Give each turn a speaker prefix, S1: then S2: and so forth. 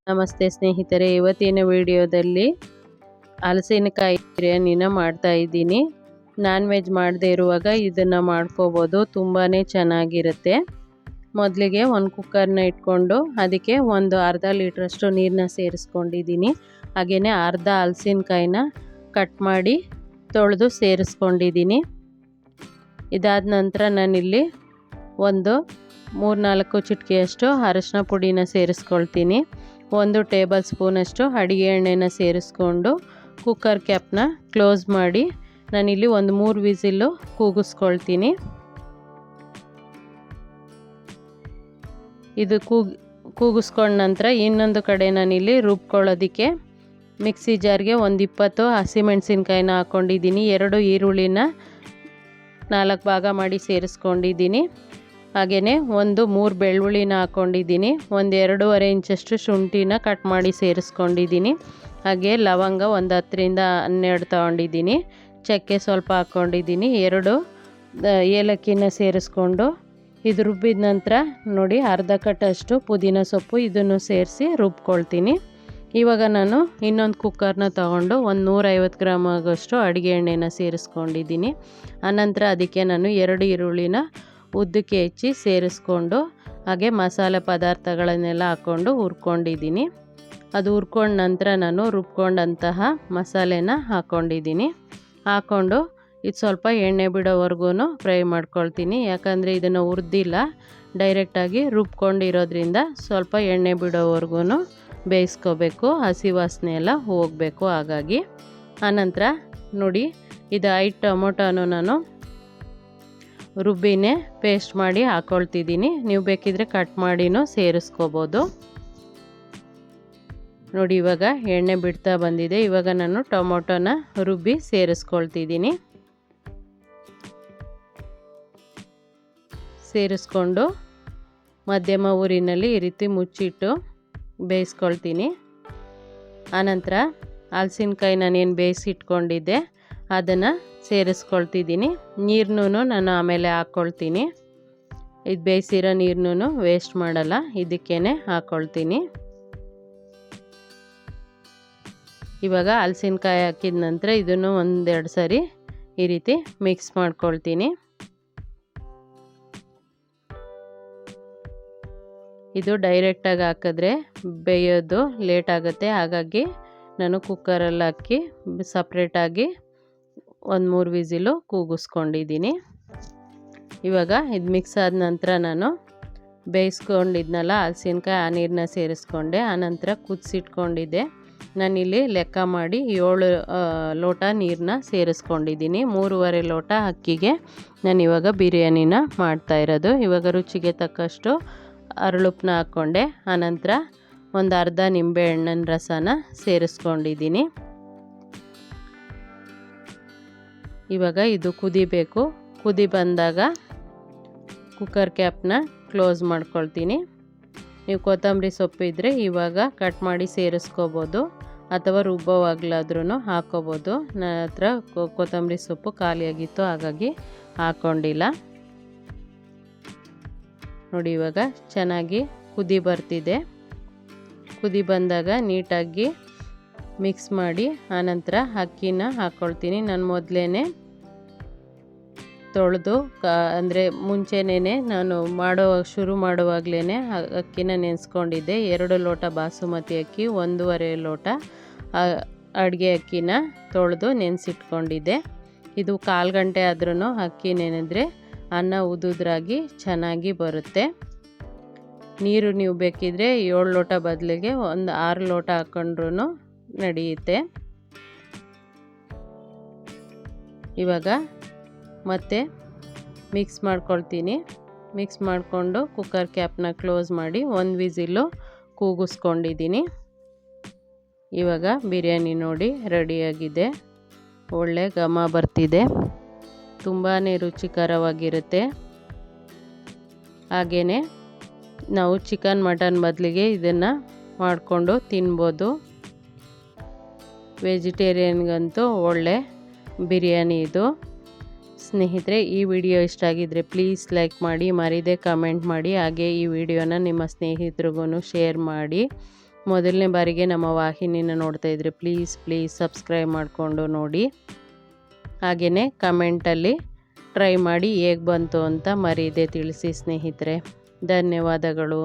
S1: ನಮಸ್ತೆ ಸ್ನೇಹಿತರೆ, ಇವತ್ತಿನ ವಿಡಿಯೋದಲ್ಲಿ ಹಲಸಿನಕಾಯಿ ಬಿರಿಯಾನಿನ ಮಾಡ್ತಾ ಇದ್ದೀನಿ. ನಾನ್ ವೆಜ್ ಮಾಡದೇ ಇರುವಾಗ ಇದನ್ನು ಮಾಡ್ಕೋಬೋದು, ತುಂಬಾ ಚೆನ್ನಾಗಿರುತ್ತೆ. ಮೊದಲಿಗೆ ಒಂದು ಕುಕ್ಕರ್ನ ಇಟ್ಕೊಂಡು ಅದಕ್ಕೆ ಒಂದು ಅರ್ಧ ಲೀಟ್ರಷ್ಟು ನೀರನ್ನ ಸೇರಿಸ್ಕೊಂಡಿದ್ದೀನಿ. ಹಾಗೆಯೇ ಅರ್ಧ ಹಲಸಿನಕಾಯಿನ ಕಟ್ ಮಾಡಿ ತೊಳೆದು ಸೇರಿಸ್ಕೊಂಡಿದ್ದೀನಿ. ಇದಾದ ನಂತರ ನಾನಿಲ್ಲಿ ಒಂದು 3-4 ಚಿಟಿಕೆಯಷ್ಟು ಅರಶಿನ ಪುಡಿನ ಸೇರಿಸ್ಕೊಳ್ತೀನಿ. 1 ಟೇಬಲ್ ಸ್ಪೂನಷ್ಟು ಅಡುಗೆ ಎಣ್ಣೆನ ಸೇರಿಸ್ಕೊಂಡು ಕುಕ್ಕರ್ ಕ್ಯಾಪ್ನ ಕ್ಲೋಸ್ ಮಾಡಿ ನಾನಿಲ್ಲಿ ಒಂದು 3 ವಿಸಿಲ್ಲು ಕೂಗಿಸ್ಕೊಳ್ತೀನಿ. ಇದು ಕೂಗಿಸ್ಕೊಂಡ ನಂತರ ಇನ್ನೊಂದು ಕಡೆ ನಾನಿಲ್ಲಿ ರುಬ್ಕೊಳ್ಳೋದಕ್ಕೆ ಮಿಕ್ಸಿ ಜಾರ್ಗೆ ಒಂದು 20 ಹಸಿಮೆಣಸಿನ್ಕಾಯಿನ ಹಾಕ್ಕೊಂಡಿದ್ದೀನಿ. 2 ಈರುಳ್ಳಿನ 4 ಭಾಗ ಮಾಡಿ ಸೇರಿಸ್ಕೊಂಡಿದ್ದೀನಿ. ಹಾಗೆಯೇ 3 ಬೆಳ್ಳುಳ್ಳಿನ ಹಾಕ್ಕೊಂಡಿದ್ದೀನಿ. 2.5 ಇಂಚಷ್ಟು ಶುಂಠಿನ ಕಟ್ ಮಾಡಿ ಸೇರಿಸ್ಕೊಂಡಿದ್ದೀನಿ. ಹಾಗೆ ಲವಂಗ ಒಂದು 10-12 ತೊಗೊಂಡಿದ್ದೀನಿ. ಚಕ್ಕೆ ಸ್ವಲ್ಪ ಹಾಕ್ಕೊಂಡಿದ್ದೀನಿ. 2 ಏಲಕ್ಕಿನ ಸೇರಿಸ್ಕೊಂಡು ಇದು ರುಬ್ಬಿದ ನಂತರ ನೋಡಿ ಅರ್ಧ ಕಟ್ಟಷ್ಟು ಪುದೀನ ಸೊಪ್ಪು ಇದನ್ನು ಸೇರಿಸಿ ರುಬ್ಕೊಳ್ತೀನಿ. ಇವಾಗ ನಾನು ಇನ್ನೊಂದು ಕುಕ್ಕರ್ನ ತೊಗೊಂಡು ಒಂದು 150 ಗ್ರಾಮ್ ಆಗೋಷ್ಟು ಅಡುಗೆ ಎಣ್ಣೆನ ಸೇರಿಸ್ಕೊಂಡಿದ್ದೀನಿ. ಆನಂತರ ಅದಕ್ಕೆ ನಾನು 2 ಈರುಳ್ಳಿನ ಉದ್ದಕ್ಕೆ ಹೆಚ್ಚಿ ಸೇರಿಸ್ಕೊಂಡು ಹಾಗೆ ಮಸಾಲೆ ಪದಾರ್ಥಗಳನ್ನೆಲ್ಲ ಹಾಕ್ಕೊಂಡು ಹುರ್ಕೊಂಡಿದ್ದೀನಿ. ಅದು ಹುರ್ಕೊಂಡ ನಂತರ ನಾನು ರುಬ್ಕೊಂಡಂತಹ ಮಸಾಲೆನ ಹಾಕ್ಕೊಂಡಿದ್ದೀನಿ. ಹಾಕ್ಕೊಂಡು ಇದು ಸ್ವಲ್ಪ ಎಣ್ಣೆ ಬಿಡೋವರೆಗೂ ಫ್ರೈ ಮಾಡ್ಕೊಳ್ತೀನಿ. ಯಾಕಂದರೆ ಇದನ್ನು ಹುರಿದಿಲ್ಲ, ಡೈರೆಕ್ಟಾಗಿ ರುಬ್ಕೊಂಡಿರೋದ್ರಿಂದ ಸ್ವಲ್ಪ ಎಣ್ಣೆ ಬಿಡೋವರೆಗೂ ಬೇಯಿಸ್ಕೋಬೇಕು, ಹಸಿ ವಾಸನೆ ಎಲ್ಲ ಹೋಗಬೇಕು. ಹಾಗಾಗಿ ಆನಂತರ ನೋಡಿ ಇದು 5 ಟೊಮೊಟೊನು ನಾನು ರುಬ್ಬಿನೇ ಪೇಸ್ಟ್ ಮಾಡಿ ಹಾಕ್ಕೊಳ್ತಿದ್ದೀನಿ. ನೀವು ಬೇಕಿದ್ರೆ ಕಟ್ ಮಾಡಿನೂ ಸೇರಿಸ್ಕೋಬೋದು. ನೋಡಿ ಇವಾಗ ಎಣ್ಣೆ ಬಿಡ್ತಾ ಬಂದಿದೆ. ಇವಾಗ ನಾನು ಟೊಮೊಟೊನ ರುಬ್ಬಿ ಸೇರಿಸ್ಕೊಳ್ತಿದ್ದೀನಿ. ಸೇರಿಸ್ಕೊಂಡು ಮಧ್ಯಮ ಊರಿನಲ್ಲಿ ಈ ರೀತಿ ಮುಚ್ಚಿಟ್ಟು ಬೇಯಿಸ್ಕೊಳ್ತೀನಿ. ಆನಂತರ ಹಲಸಿನಕಾಯಿ ನಾನೇನು ಬೇಯಿಸಿಟ್ಕೊಂಡಿದ್ದೆ ಅದನ್ನು ಸೇರಿಸ್ಕೊಳ್ತಿದ್ದೀನಿ. ನೀರನ್ನೂ ನಾನು ಆಮೇಲೆ ಹಾಕ್ಕೊಳ್ತೀನಿ. ಇದು ಬೇಯಿಸಿರೋ ನೀರನ್ನೂ ವೇಸ್ಟ್ ಮಾಡಲ್ಲ, ಇದಕ್ಕೇ ಹಾಕ್ಕೊಳ್ತೀನಿ. ಇವಾಗ ಹಲಸಿನಕಾಯಿ ಹಾಕಿದ ನಂತರ ಇದನ್ನು 1-2 ಸರಿ ಈ ರೀತಿ ಮಿಕ್ಸ್ ಮಾಡ್ಕೊಳ್ತೀನಿ. ಇದು ಡೈರೆಕ್ಟಾಗಿ ಹಾಕಿದ್ರೆ ಬೇಯೋದು ಲೇಟ್ ಆಗುತ್ತೆ. ಹಾಗಾಗಿ ನಾನು ಕುಕ್ಕರಲ್ಲಿ ಹಾಕಿ ಸಪ್ರೇಟಾಗಿ ಒಂದು 3 ವಿಸಿಲು ಕೂಗಿಸ್ಕೊಂಡಿದ್ದೀನಿ. ಇವಾಗ ಇದು ಮಿಕ್ಸ್ ಆದ ನಂತರ ನಾನು ಬೇಯಿಸ್ಕೊಂಡಿದ್ನಲ್ಲ ಹಲಸಿನಕಾಯಿ, ಆ ನೀರನ್ನ ಸೇರಿಸ್ಕೊಂಡೆ. ಆನಂತರ ಕುದಿಸಿಟ್ಕೊಂಡಿದ್ದೆ. ನಾನಿಲ್ಲಿ ಲೆಕ್ಕ ಮಾಡಿ 7 ಲೋಟ ನೀರನ್ನ ಸೇರಿಸ್ಕೊಂಡಿದ್ದೀನಿ. 3.5 ಲೋಟ ಅಕ್ಕಿಗೆ ನಾನಿವಾಗ ಬಿರಿಯಾನಿನ ಮಾಡ್ತಾಯಿರೋದು. ಇವಾಗ ರುಚಿಗೆ ತಕ್ಕಷ್ಟು ಅರಳುಪ್ಪನ್ನ ಹಾಕ್ಕೊಂಡೆ. ಆನಂತರ ಒಂದು ಅರ್ಧ ನಿಂಬೆ ಹಣ್ಣಿನ ರಸನ ಸೇರಿಸ್ಕೊಂಡಿದ್ದೀನಿ. ಇವಾಗ ಇದು ಕುದಿಬೇಕು. ಕುದಿ ಬಂದಾಗ ಕುಕ್ಕರ್ ಕ್ಯಾಪ್ನ ಕ್ಲೋಸ್ ಮಾಡ್ಕೊಳ್ತೀನಿ. ನೀವು ಕೊತ್ತಂಬರಿ ಸೊಪ್ಪು ಇದ್ದರೆ ಇವಾಗ ಕಟ್ ಮಾಡಿ ಸೇರಿಸ್ಕೋಬೋದು, ಅಥವಾ ರುಬ್ಬೋವಾಗಲಾದ್ರೂ ಹಾಕ್ಕೋಬೋದು. ನನ್ನ ಹತ್ರ ಕೊತ್ತಂಬರಿ ಸೊಪ್ಪು ಖಾಲಿಯಾಗಿತ್ತು, ಹಾಗಾಗಿ ಹಾಕ್ಕೊಂಡಿಲ್ಲ. ನೋಡಿ ಇವಾಗ ಚೆನ್ನಾಗಿ ಕುದಿ ಬರ್ತಿದೆ. ಕುದಿ ಬಂದಾಗ ನೀಟಾಗಿ ಮಿಕ್ಸ್ ಮಾಡಿ ಆನಂತರ ಅಕ್ಕಿನ ಹಾಕ್ಕೊಳ್ತೀನಿ. ನಾನು ಮೊದಲೇ ತೊಳೆದು ಅಂದರೆ ಮುಂಚೆನೇ ನಾನು ಶುರು ಮಾಡುವಾಗಲೇ ಅಕ್ಕಿನ ನೆನೆಸ್ಕೊಂಡಿದ್ದೆ. 2 ಲೋಟ ಬಾಸುಮತಿ ಅಕ್ಕಿ, 1.5 ಲೋಟ ಅಡುಗೆ ಅಕ್ಕಿನ ತೊಳೆದು ನೆನೆಸಿಟ್ಕೊಂಡಿದ್ದೆ. ಇದು 1/4 ಗಂಟೆ ಆದ್ರೂ ಅಕ್ಕಿ ನೆನೆದ್ರೆ ಅನ್ನ ಉದುದ್ರಾಗಿ ಚೆನ್ನಾಗಿ ಬರುತ್ತೆ. ನೀರು ನೀವು ಬೇಕಿದ್ರೆ 7 ಲೋಟ ಬದಲಿಗೆ ಒಂದು 6 ಲೋಟ ಹಾಕ್ಕೊಂಡ್ರೂ ನಡೆಯುತ್ತೆ. ಇವಾಗ ಮತ್ತೆ ಮಿಕ್ಸ್ ಮಾಡ್ಕೊಳ್ತೀನಿ. ಮಿಕ್ಸ್ ಮಾಡಿಕೊಂಡು ಕುಕ್ಕರ್ ಕ್ಯಾಪ್ನ ಕ್ಲೋಸ್ ಮಾಡಿ 1 ವಿಸಿಲು ಕೂಗಿಸ್ಕೊಂಡಿದ್ದೀನಿ. ಇವಾಗ ಬಿರಿಯಾನಿ ನೋಡಿ ರೆಡಿಯಾಗಿದೆ. ಒಳ್ಳೆ ಘಮ ಬರ್ತಿದೆ, ತುಂಬಾ ರುಚಿಕರವಾಗಿರುತ್ತೆ. ಹಾಗೆಯೇ ನಾವು ಚಿಕನ್ ಮಟನ್ ಬದಲಿಗೆ ಇದನ್ನು ಮಾಡಿಕೊಂಡು ತಿನ್ಬೋದು. ವೆಜಿಟೇರಿಯನ್ಗಂತೂ ಒಳ್ಳೆ ಬಿರಿಯಾನಿ ಇದು. ಸ್ನೇಹಿತರೆ, ಈ ವಿಡಿಯೋ ಇಷ್ಟ ಆಗಿದ್ದರೆ ಪ್ಲೀಸ್ ಲೈಕ್ ಮಾಡಿ, ಮರಿದೇ ಕಮೆಂಟ್ ಮಾಡಿ. ಹಾಗೆ ಈ ವಿಡಿಯೋನ ನಿಮ್ಮ ಸ್ನೇಹಿತರಿಗೂ ಶೇರ್ ಮಾಡಿ. ಮೊದಲನೇ ಬಾರಿಗೆ ನಮ್ಮ ವಾಹಿನಿನ ನೋಡ್ತಾ ಇದ್ರೆ ಪ್ಲೀಸ್ ಸಬ್ಸ್ಕ್ರೈಬ್ ಮಾಡಿಕೊಂಡು ನೋಡಿ. ಹಾಗೆಯೇ ಕಮೆಂಟಲ್ಲಿ ಟ್ರೈ ಮಾಡಿ ಹೇಗೆ ಬಂತು ಅಂತ ಮರೀದೆ ತಿಳಿಸಿ ಸ್ನೇಹಿತರೆ. ಧನ್ಯವಾದಗಳು.